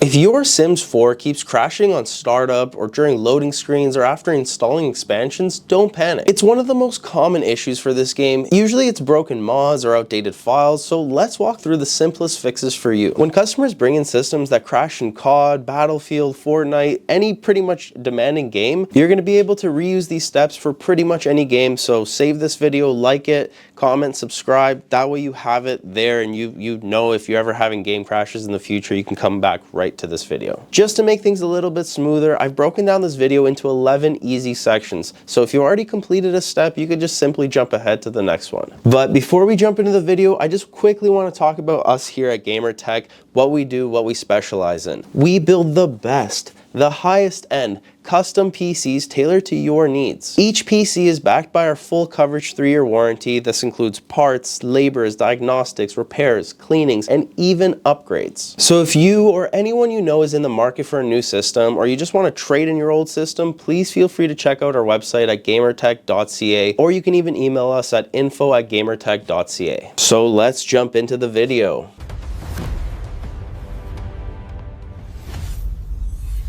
If your Sims 4 keeps crashing on startup or during loading screens or after installing expansions, don't panic. It's one of the most common issues for this game. Usually it's broken mods or outdated files, so let's walk through the simplest fixes for you. When customers bring in systems that crash in COD, Battlefield, Fortnite, any pretty much demanding game, you're going to be able to reuse these steps for pretty much any game, so save this video, like it, comment, subscribe, that way you have it there and you know if you're ever having game crashes in the future, you can come back right to this video. Just to make things a little bit smoother, I've broken down this video into 11 easy sections. So if you already completed a step, you could just simply jump ahead to the next one. But before we jump into the video, I just quickly want to talk about us here at GamerTech, what we do, what we specialize in. We build the best, the highest end, custom PCs tailored to your needs. Each PC is backed by our full coverage 3-year warranty. This includes parts, labors, diagnostics, repairs, cleanings, and even upgrades. So if you or anyone you know is in the market for a new system, or you just want to trade in your old system, please feel free to check out our website at gamertech.ca, or you can even email us at info@gamertech.ca. So let's jump into the video.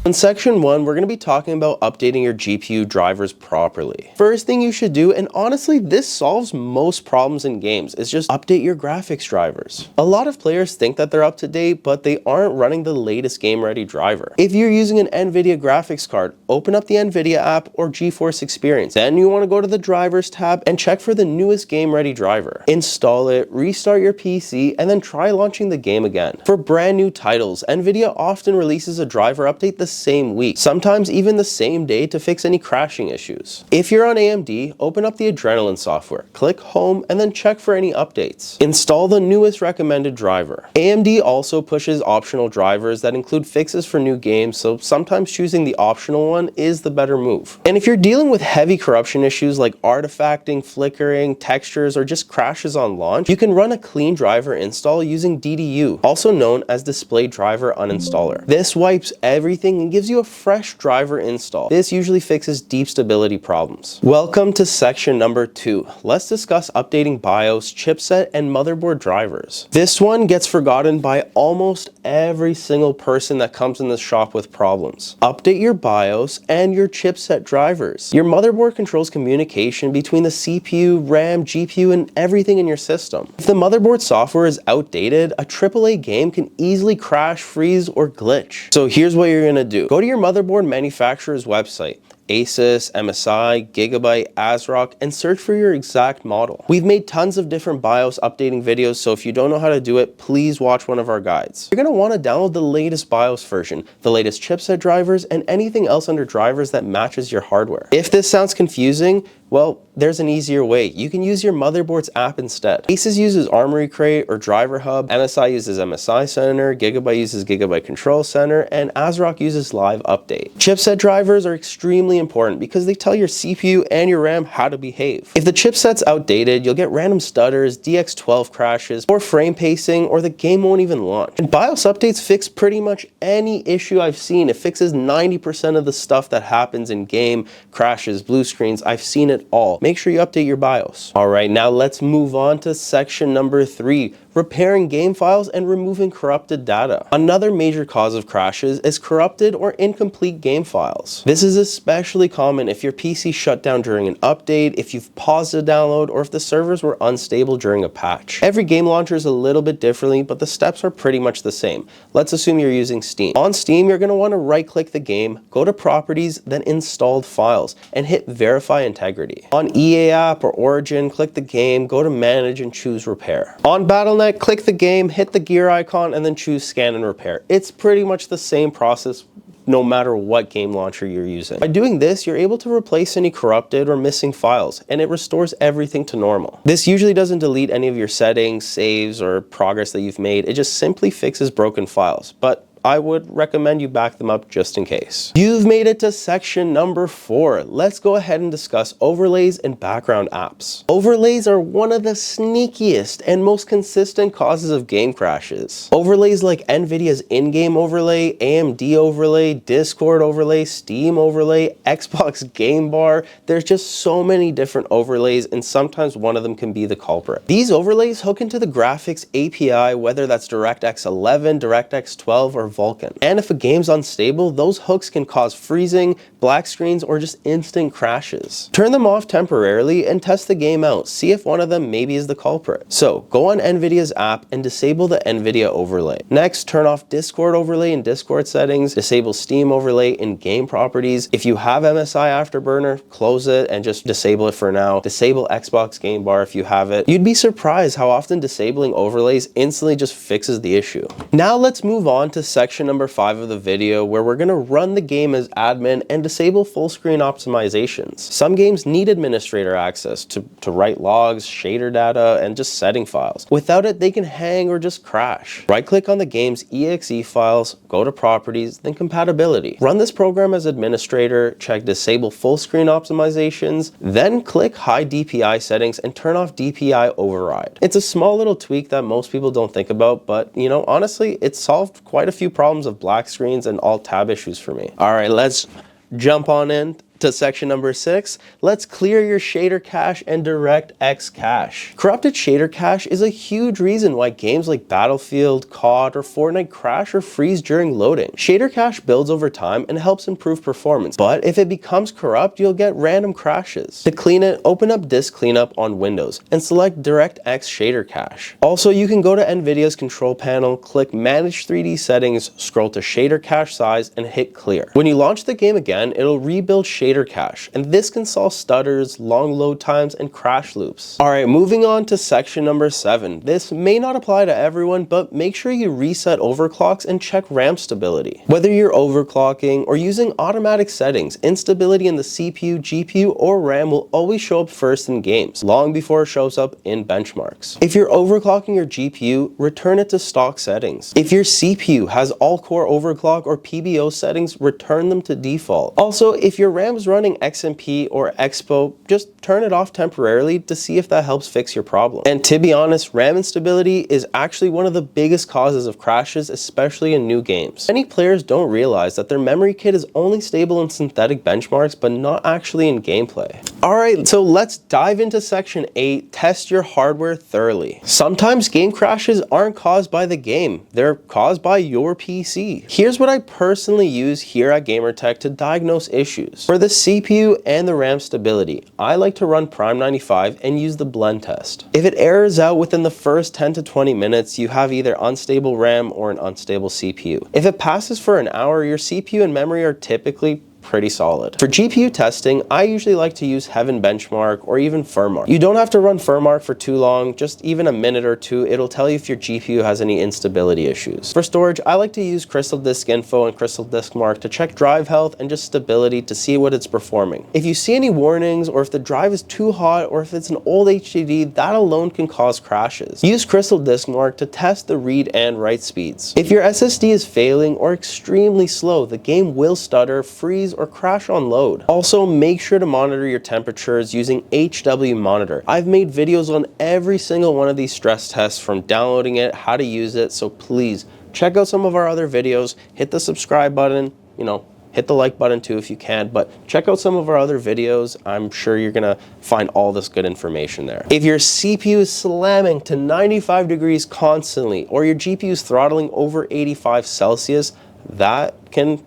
In section 1, we're going to be talking about updating your GPU drivers properly. First thing you should do, and honestly this solves most problems in games, is just update your graphics drivers. A lot of players think that they're up to date, but they aren't running the latest game-ready driver. If you're using an NVIDIA graphics card, open up the NVIDIA app or GeForce Experience. Then you want to go to the drivers tab and check for the newest game-ready driver. Install it, restart your PC, and then try launching the game again. For brand new titles, NVIDIA often releases a driver update the same week, sometimes even the same day, to fix any crashing issues. If you're on AMD, open up the Adrenaline software, click Home, and then check for any updates. Install the newest recommended driver. AMD also pushes optional drivers that include fixes for new games, so sometimes choosing the optional one is the better move. And if you're dealing with heavy corruption issues like artifacting, flickering, textures, or just crashes on launch, you can run a clean driver install using DDU, also known as Display Driver Uninstaller. This wipes everything and gives you a fresh driver install. This usually fixes deep stability problems. Welcome to section number 2. Let's discuss updating BIOS, chipset, and motherboard drivers. This one gets forgotten by almost every single person that comes in this shop with problems. Update your BIOS and your chipset drivers. Your motherboard controls communication between the CPU, RAM, GPU, and everything in your system. If the motherboard software is outdated, a AAA game can easily crash, freeze, or glitch. So here's what you're gonna do. Go to your motherboard manufacturer's website, Asus, MSI, Gigabyte, ASRock, and search for your exact model. We've made tons of different BIOS updating videos, so if you don't know how to do it, please watch one of our guides. You're going to want to download the latest BIOS version, the latest chipset drivers, and anything else under drivers that matches your hardware. If this sounds confusing, well, there's an easier way. You can use your motherboard's app instead. Asus uses Armory Crate or Driver Hub, MSI uses MSI Center, Gigabyte uses Gigabyte Control Center, and ASRock uses Live Update. Chipset drivers are extremely important because they tell your CPU and your RAM how to behave. If the chipset's outdated, you'll get random stutters, DX12 crashes, or frame pacing, or the game won't even launch. And BIOS updates fix pretty much any issue I've seen. It fixes 90% of the stuff that happens in game, crashes, blue screens. I've seen it all. Make sure you update your BIOS. All right, now let's move on to section number 3, repairing game files and removing corrupted data. Another major cause of crashes is corrupted or incomplete game files. This is especially common if your PC shut down during an update, if you've paused a download, or if the servers were unstable during a patch. Every game launcher is a little bit differently, but the steps are pretty much the same. Let's assume you're using Steam. On Steam, you're going to want to right-click the game, go to Properties, then Installed Files, and hit Verify Integrity. On EA app or Origin, click the game, go to Manage, and choose Repair. On Battle.net, click the game, hit the gear icon, and then choose Scan and Repair. It's pretty much the same process no matter what game launcher you're using. By doing this, you're able to replace any corrupted or missing files, and it restores everything to normal. This usually doesn't delete any of your settings, saves, or progress that you've made. It just simply fixes broken files, but I would recommend you back them up just in case. You've made it to section number 4. Let's go ahead and discuss overlays and background apps. Overlays are one of the sneakiest and most consistent causes of game crashes. Overlays like NVIDIA's in-game overlay, AMD overlay, Discord overlay, Steam overlay, Xbox Game Bar. There's just so many different overlays, and sometimes one of them can be the culprit. These overlays hook into the graphics API, whether that's DirectX 11, DirectX 12, or Vulkan. And if a game's unstable, those hooks can cause freezing, black screens, or just instant crashes. Turn them off temporarily and test the game out. See if one of them maybe is the culprit. So go on NVIDIA's app and disable the NVIDIA overlay. Next, turn off Discord overlay in Discord settings, disable Steam overlay in game properties. If you have MSI Afterburner, close it and just disable it for now. Disable Xbox Game Bar if you have it. You'd be surprised how often disabling overlays instantly just fixes the issue. Now let's move on to section number 5 of the video, where we're gonna run the game as admin and disable full screen optimizations. Some games need administrator access to write logs, shader data, and just setting files. Without it, they can hang or just crash. Right click on the game's exe files, go to properties, then compatibility. Run this program as administrator, check disable full screen optimizations, then click hide DPI settings and turn off DPI override. It's a small little tweak that most people don't think about, but you know, honestly, it solved quite a few problems of black screens and alt tab issues for me. All right, let's jump on in to section number 6, let's clear your shader cache and DirectX cache. Corrupted shader cache is a huge reason why games like Battlefield, COD, or Fortnite crash or freeze during loading. Shader cache builds over time and helps improve performance, but if it becomes corrupt, you'll get random crashes. To clean it, open up Disk Cleanup on Windows and select DirectX shader cache. Also, you can go to NVIDIA's control panel, click Manage 3D Settings, scroll to shader cache size, and hit clear. When you launch the game again, it'll rebuild shader cache, and this can solve stutters, long load times, and crash loops. Alright, moving on to section number 7. This may not apply to everyone, but make sure you reset overclocks and check RAM stability. Whether you're overclocking or using automatic settings, instability in the CPU, GPU, or RAM will always show up first in games, long before it shows up in benchmarks. If you're overclocking your GPU, return it to stock settings. If your CPU has all-core overclock or PBO settings, return them to default. Also, if your RAM is running XMP or Expo, just turn it off temporarily to see if that helps fix your problem. And to be honest, RAM instability is actually one of the biggest causes of crashes, especially in new games. Many players don't realize that their memory kit is only stable in synthetic benchmarks, but not actually in gameplay. Alright, so let's dive into section 8, test your hardware thoroughly. Sometimes game crashes aren't caused by the game, they're caused by your PC. Here's what I personally use here at GamerTech to diagnose issues. For the CPU and the RAM stability, I like to run Prime 95 and use the blend test. If it errors out within the first 10 to 20 minutes, you have either unstable RAM or an unstable CPU. If it passes for an hour, your CPU and memory are typically pretty solid. For GPU testing, I usually like to use Heaven Benchmark or even Firmark. You don't have to run Firmark for too long, just even a minute or two, it'll tell you if your GPU has any instability issues. For storage, I like to use Crystal Disk Info and Crystal Disk Mark to check drive health and just stability to see what it's performing. If you see any warnings or if the drive is too hot or if it's an old HDD, that alone can cause crashes. Use Crystal Disk Mark to test the read and write speeds. If your SSD is failing or extremely slow, the game will stutter, freeze, or crash on load. Also, make sure to monitor your temperatures using HW Monitor. I've made videos on every single one of these stress tests, from downloading it, how to use it, so please check out some of our other videos, hit the subscribe button, hit the like button too if you can, but check out some of our other videos. I'm sure you're gonna find all this good information there. If your CPU is slamming to 95 degrees constantly, or your GPU is throttling over 85 Celsius, that can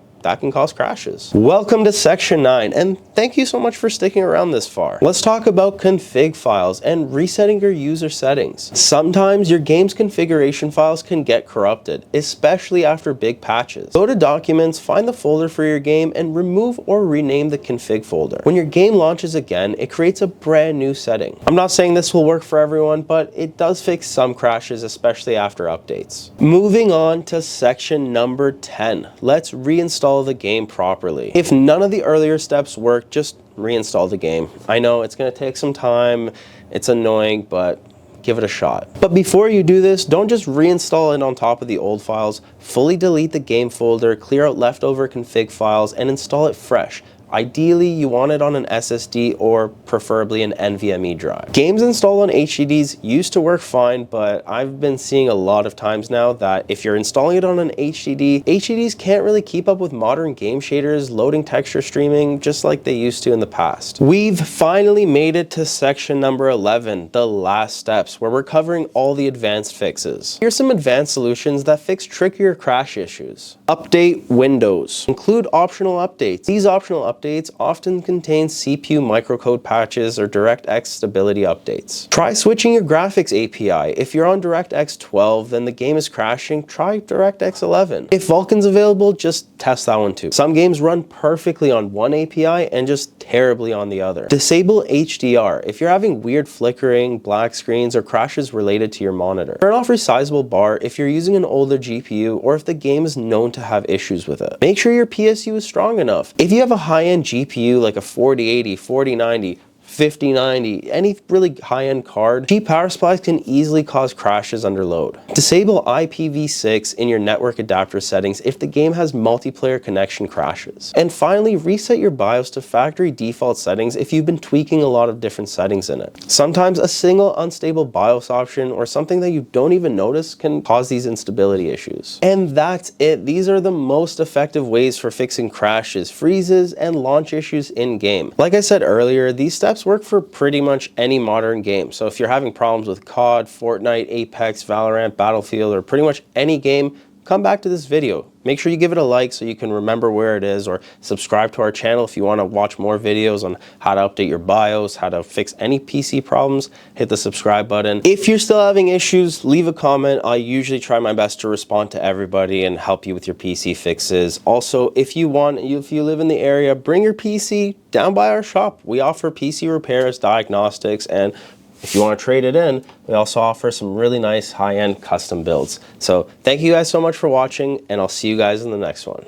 cause crashes. Welcome to section 9, and thank you so much for sticking around this far. Let's talk about config files and resetting your user settings. Sometimes your game's configuration files can get corrupted, especially after big patches. Go to Documents, find the folder for your game, and remove or rename the config folder. When your game launches again, it creates a brand new setting. I'm not saying this will work for everyone, but it does fix some crashes, especially after updates. Moving on to section number 10. Let's reinstall the game properly. If none of the earlier steps work, just reinstall the game. I know it's going to take some time, it's annoying, but give it a shot. But before you do this, don't just reinstall it on top of the old files. Fully delete the game folder, clear out leftover config files, and install it fresh. Ideally, you want it on an SSD or preferably an NVMe drive. Games installed on HDDs used to work fine, but I've been seeing a lot of times now that if you're installing it on an HDD, HDDs can't really keep up with modern game shaders, loading texture streaming, just like they used to in the past. We've finally made it to section number 11, the last steps, where we're covering all the advanced fixes. Here's some advanced solutions that fix trickier crash issues. Update Windows. Include optional updates. These optional updates often contain CPU microcode patches or DirectX stability updates. Try switching your graphics API. If you're on DirectX 12, then the game is crashing, try DirectX 11. If Vulkan's available, just test that one too. Some games run perfectly on one API and just terribly on the other. Disable HDR. If you're having weird flickering, black screens, or crashes related to your monitor. Turn off resizable bar if you're using an older GPU or if the game is known to have issues with it. Make sure your PSU is strong enough. If you have a high-end GPU like a 4080, 4090, 5090, any really high-end card, cheap power supplies can easily cause crashes under load. Disable IPv6 in your network adapter settings if the game has multiplayer connection crashes. And finally, reset your BIOS to factory default settings if you've been tweaking a lot of different settings in it. Sometimes a single unstable BIOS option or something that you don't even notice can cause these instability issues. And that's it. These are the most effective ways for fixing crashes, freezes, and launch issues in-game. Like I said earlier, these steps work for pretty much any modern game. So if you're having problems with COD, Fortnite, Apex, Valorant, Battlefield, or pretty much any game, come back to this video. Make sure you give it a like so you can remember where it is, or subscribe to our channel if you want to watch more videos on how to update your BIOS, how to fix any PC problems. Hit the subscribe button. If you're still having issues, leave a comment. I usually try my best to respond to everybody and help you with your PC fixes. Also, if you live in the area, bring your PC down by our shop. We offer PC repairs, diagnostics, and if you want to trade it in, we also offer some really nice high-end custom builds. So thank you guys so much for watching, and I'll see you guys in the next one.